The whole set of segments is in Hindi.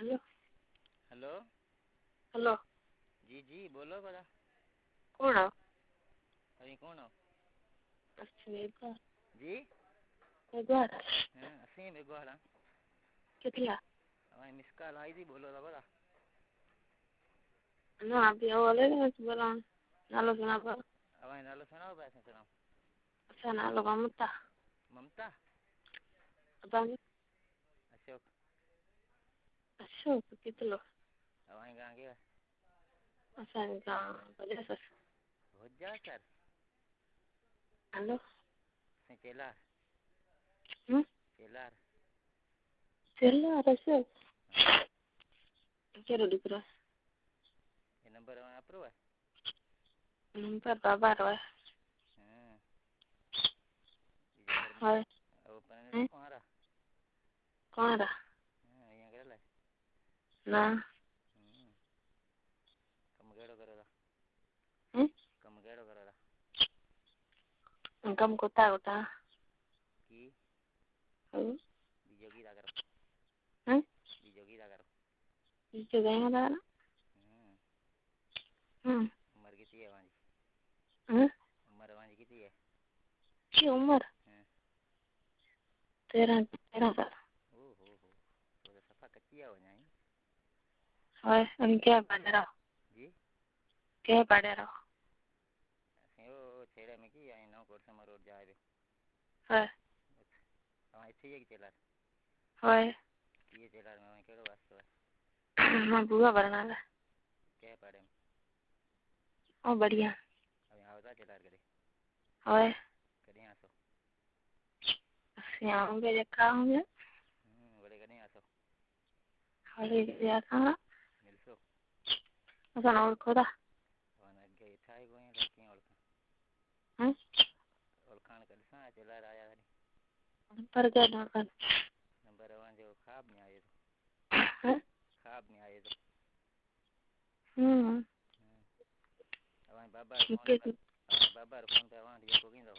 Hello hello. हेलो जी जी बोलो बड़ा। कौन हो? अभी कौन हो? अच्छा एक बार जी हाँ असी में गोहरा कितला हमारी मिस कॉल आई थी, बोलो तो बड़ा। ना अभी बोले बोला नालो सुना पर हमारे नालो सुनाओ, पैसे सुनाओ। अच्छा नालो ममता ममता। बताओ। अशोक। अशोक कितलो हमारे गाँव के अच्छा गाँव बजे सर भोजा सर हेलो चेलार चेलार चलो अशोक हाँ। चलो दिख रहा ये नंबर हमारा अप्रूव है। नंबर बाबा रो है हाँ बीजा घर हाय में वो पहले कौन रहा? कौन रहा हाँ यहाँ कर ले ना कम गेड़ो करो रा कम गेड़ो करो रा कम कोता होता की है बीजो की करो हैं बीजो की करो नीचे गए ना उम्र कितनी है वहाँ उम्र वहाँ कितनी है? की उम्र 13 साल ओहो हो तो सफा कच्ची है वो नहीं। हाय हम क्या पढ़ रहा जी क्या पढ़ रहा वो छेड़े में की आई नौ कोर्स में रोड जाए हाय हाँ इतनी है कि चेलार हाय ये चेलार में वहीं केड़ो वास्तव है मैं बुआ भरना है क्या पढ़े ओ बढ़िया अभी आवता चेलार करे हाय कहीं आसो आऊंगे देखा होंगे बड़े कहीं आसो हरे जाता मिलसो ऐसा ना और खोदा वहाँ गए था ही कोई लड़की हैं ओळखाण कर सा चेलार आया था पर क्या ना कर नंबर वहाँ जो खाब नहीं आए तो खाब नहीं आए तो हमारे बाबा फोन पे वहाँ ये को किन दो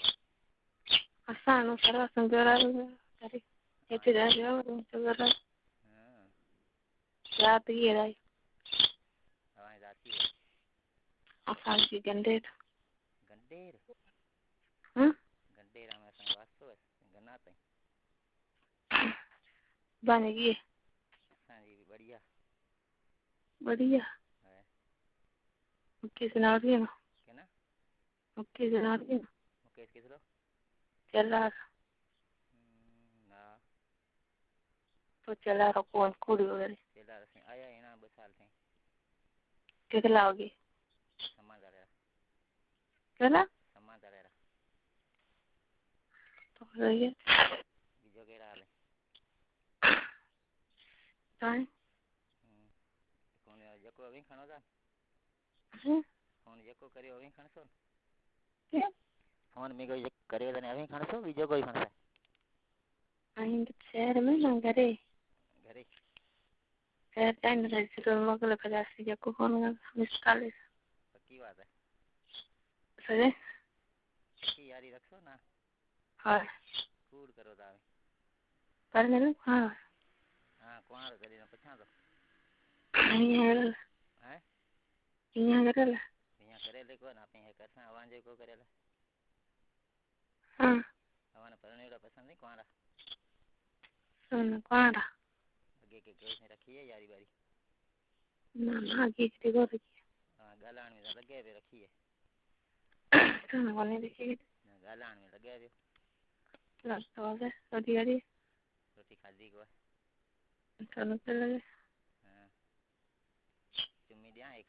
आसान सारा संजोरा करे कैसे जा रहे हो संजोरा रात ये रही हमारी जाती है आसान की गंडेर गंडेर गंडेर हमें संग वास्तव है गन्नाते बनेगी हाँ जी बढ़िया बढ़िया है मुक्की सुना रही है ना क्या ना मुक्की सुना रही है ना मुकेश किस लो चला ना तो चला रहा कौन कुड़ी वगैरह चेलार से आया है ना 2 साल से कितना होगी समाधान है चला समाधान है तो सही है बीजो के हाल है टाइम कौन जको अभी खानो था फोन जको करियो अभी खानसो क्या फोन में कोई करे तने अभी खानसो बीजो कोई खानसा आई शहर में ना घरे घरे शहर टाइम रही तो मगल पचासी जको फोन मिस कॉल पक्की बात है सही पक्की यारी रखो ना हाँ कूड़ करो दावे पर नहीं हाँ हाँ कुआर करी ना पछा तो है यहाँ करे यहाँ करे ले को ना पे है करसा आवाज जो को करे ले हाँ हमारा परनेड़ा पसंद नहीं कुआरा सुन कौन आगे के कोई ने रखी है यारी बारी ना ना की को रखी हाँ गालान में लगे पे रखी है सुन कोने देखी गालान में लगे पे रास्ता है रोटी वाली रोटी खादी को चलो चले हाँ चुम्मी दिया एक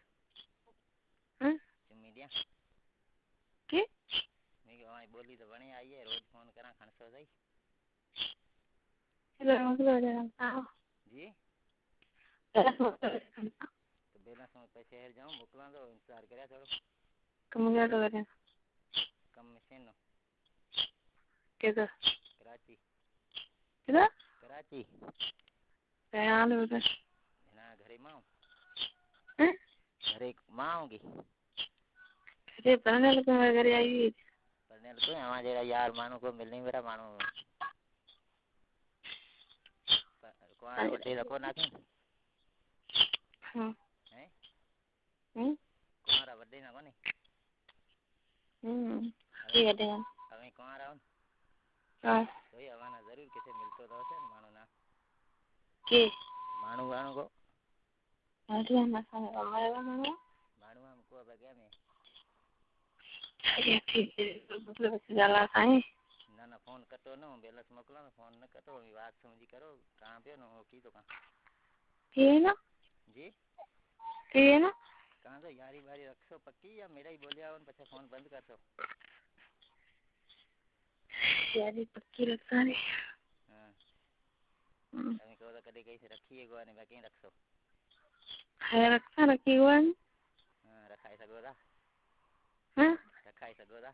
हाँ चुम्मी दिया के मैं कि हमारी बोली तो बनी आई है रोज फोन करा खानसो सही चलो मतलब जरा जी आओ तो बेला समय पे शहर जाऊँ मोकला दो इंतजार करे थोड़ो कम क्या तो करें कम मशीन नो किधर कराची किधर कराची यहाँ ले उधर ना घरे माँ हैं घरे माँ होगी अरे पढ़ने लगे मैं घर आई पढ़ने लगे हमारे जरा यार मानो को मिलने मेरा मानो कुआर वड्डे रखो ना कि हाँ हैं कुमारा वड्डे ना कोनी ठीक है ठीक હવે कुमारा हो हाँ तो ये हवाना जरूर किसे मिलतो तो हશે मानो ना के मानू वाणू को अरे ना हमारे वाला मानू हमको अब क्या में ये ठीक है मतलब जाला साईं ना ना फोन कटो न बैलेंस मोकलो न फोन न कटो बात समझी करो कहाँ पे न की तो कहाँ ये ना जी ये ना कहाँ तो यारी बारी रखो पक्की या मेरा ही बोलिया हो पछे फोन बंद कर सो यारी पक्की रखता नहीं हाँ अभी कहो तो कभी कहीं से रखिए गो ने बाकी रखो है रखता रखी हुआ है हाँ रखाई सगोदा हाँ रखाई सगोदा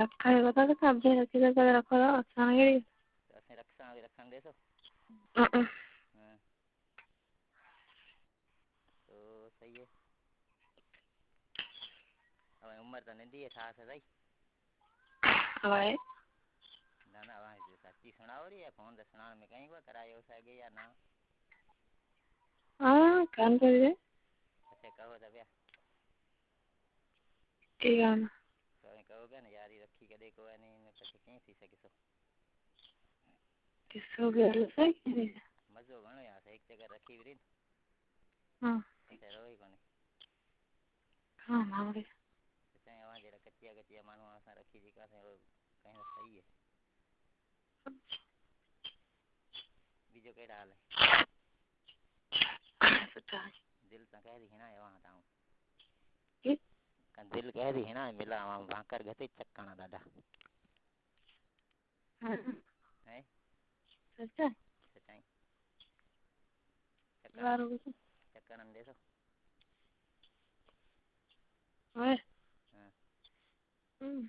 रखा है बता तो अब जे रखी तो रखो ना अच्छा नहीं तो असने रखसा अभी रखन दे सो हाँ हाँ तो सही है अब उम्र तो नहीं दी है था सही हवाए ना ना वहाँ सच्ची सुनाओ रही है फोन तो सुनाने में कहीं को करायो सके या ना हाँ कान कर दे अच्छा कहो तो भैया ठीक है ना तो अभी कहोगे ना यारी रखी के देखो है नहीं पछे कहीं थी सके सो किसको गया सही मजो घणो यहाँ से एक जगह रखी हुई हाँ ऐसे रोई कोनी हाँ मामले चाहे वहाँ जरा कच्चिया कच्चिया मानो असां रखी जी का कहीं तो सही है बीजो केड़ा हाल है सुठा दिल तो कह दी हिना है वहाँ ताऊं है दिल कह दी हिना मिला वहाँ भाकर गते चक्काना दादा हाँ है सच्चा सच्चाई बारो को चक्कर दे सो ओए हाँ हम्म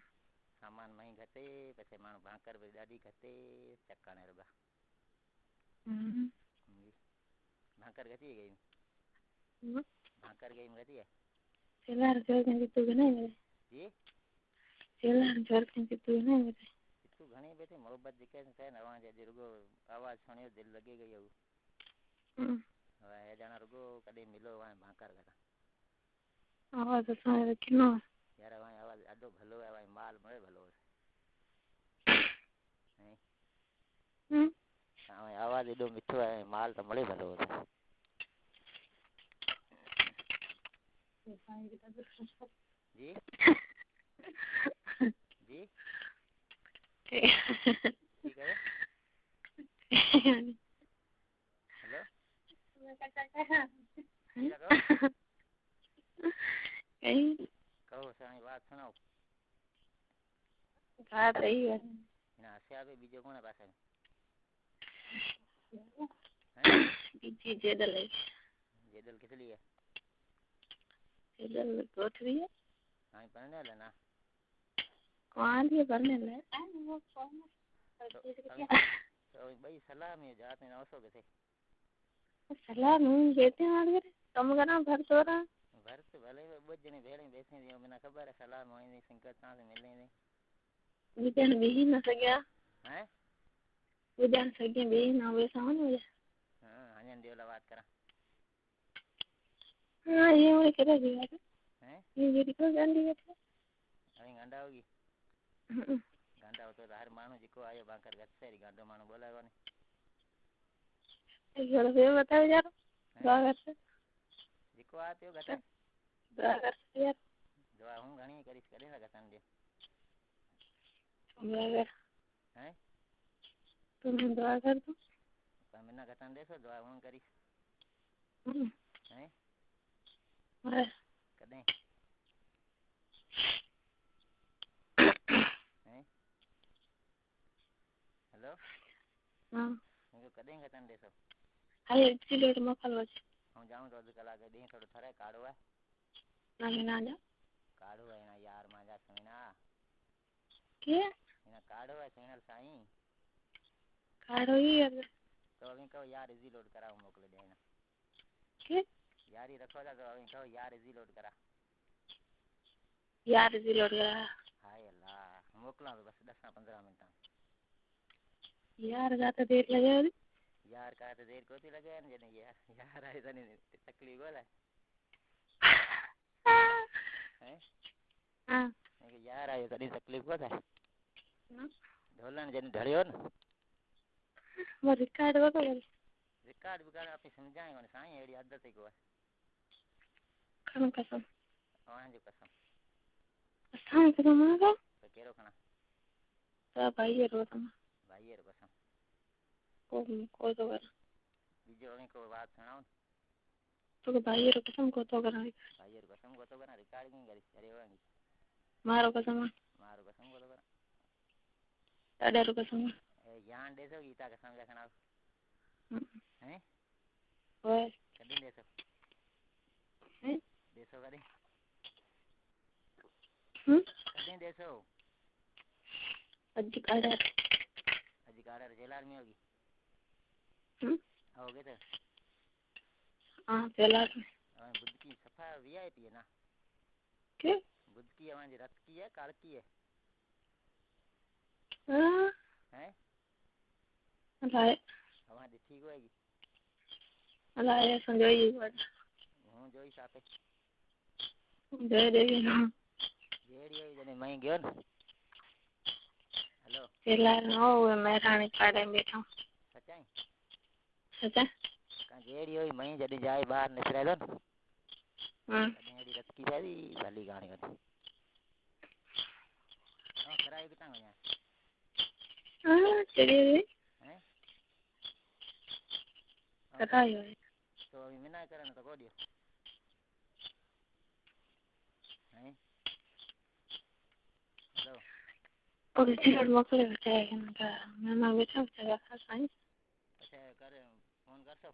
सामान मही घटे पछे मानो भाकर भी ॾाढी घटे चक्काने रुगा भाकर घटी गई भाकर गई घटी है चलार जोर के जितू नहीं मेरे जी चलार जोर के जितू नहीं मेरे तू घणी बैठी मोहब्बत जिके से न वहाँ जे रुगो आवाज सुनियो दिल लगे गई हो હવે એ જાણા रुगो कदे मिलो वहाँ भाकर करा आवाज सुने किनो यार वहाँ आवाज आडो भलो है वहाँ माल मरे भलो है हाँ आवाज एडो मिठो है माल तो मरे भलो है जी जी ठीक है हेलो कहो सारी बात सुनाओ बात रही है ना हस्या पे बीजो कोने पास है बीजी जेदल है जेदल किस लिए जेदल गोठवी है हाँ पढ़ने वाला ना कौन है पढ़ने ले तो भाई सलाह में जाते ना उसो के सलाह नहीं देते हैं आगे कम करना भर तो रहा भरत भले बुझ जने भेड़े बैसे दियो मैंने खबर है सलाह मोई नहीं संकट कहां से मिलने नहीं विजन भी न सकिया हैं विजन सके भी ना वैसा हो ना हां हजन देवला बात करा हां ये और करे दिया हैं ये मेरी को जान दिया था अभी गंडा होगी गंडा हो तो हर मानो जिको आयो बाकर गत से गंडो मानो बोलायो ने ये फिर बताओ यार बागर से जिको आते हो गते बागर से यार दवा हूं घणी करिस करे ना गतन दे बागर हैं तुम दवा कर दो पर मैंने गतन दे सो दवा हूं करिस हैं कदे हैं हेलो हां मुझे कदे गतन दे सो हाय एक्सीलेटर मोकलवा છે હું જાઉં તો અડધી કલાક દી થોડું થરે કાઢો હે ના ના કાઢો હે ના યાર માજા સુના કે એના કાઢો હે ચેનલ સાઈ કાઢો યાર તો અभी કહો यार इजी लोड कराओ मोकले देना के यारी रखो था तो अभी कहो यार इजी लोड करा यार इजी लोड करा हाय अल्लाह मोकला तो बस 10-15 मिनट यार ज्यादा देर लगे यार का तो देर कोती लगे ने जने यार आए तने तकलीफ होला हैं हां के यार आयो कदी तकलीफ को था ना ढोलन जने ढळ्यो ने वो रिकॉर्ड हो तो रिकॉर्ड बिकार आपने समझाए कोने साई एड़ी आदत है को खन कसम हां जो कसम साई कसम आ तो केरो खाना तो भाई रो तुम भाई रो कसम को तो कर बीजो अने को बात सुनाओ तो भाई रो कसम को तो कर भाई रो कसम को तो कर रिकॉर्डिंग करी अरे वांगी मारो कसम मारो कसम को तो कर ताड़े रो कसम ए यान देसो गीता कसम जा सुनाओ हैं ओए कदी देसो हैं देसो कदी कदी देसो अधिकार जेलार में होगी आओगे तो हां जेलार में बुद्ध की सफा वीआईपी है ना के बुद्ध की हमारी रत की है काल की है हां हैं अलाए हमारी ठीक होएगी अलाए संजोई हूं जोई सापे दे देगी ना रेडियो जने मई गयो न हेलो जेलार में हो मैं रानी पाड़े में बैठा सच्चाई सच्चा का रेडियो मई जदी जाए बाहर निकलेलो न कदी एडी रत की सारी भली गाणी होती हां कराई कितना हो यहाँ हां चलिए हैं कराई हो तो अभी मिना करन तो को दियो हैं हेलो और चिकन मोकले बताया कि मैं बैठा हूं साईं अच्छा करे फोन करसो